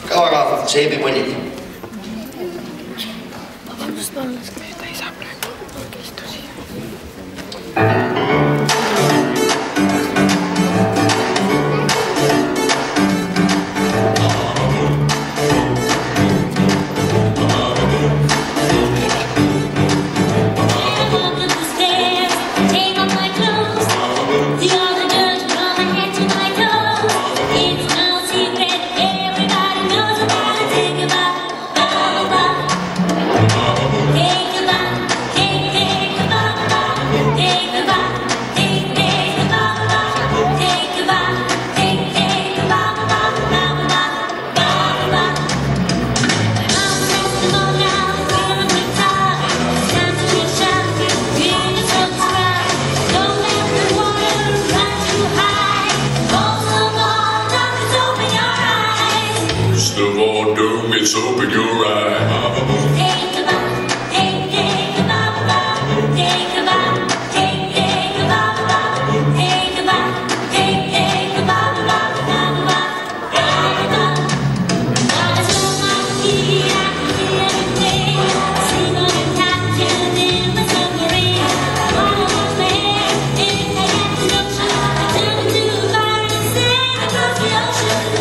Kalakahvit seebi mõni. Vabandust, ta ei saa praegu istusi. The water, it's open your eye. Take a bath, take a bath, take a bath, take a bath, take a bath, take a bath,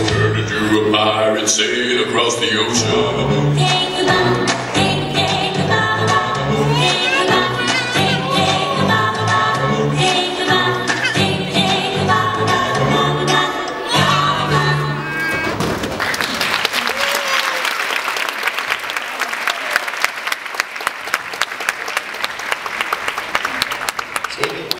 Turn into a pirate, sail across the ocean. take a bath.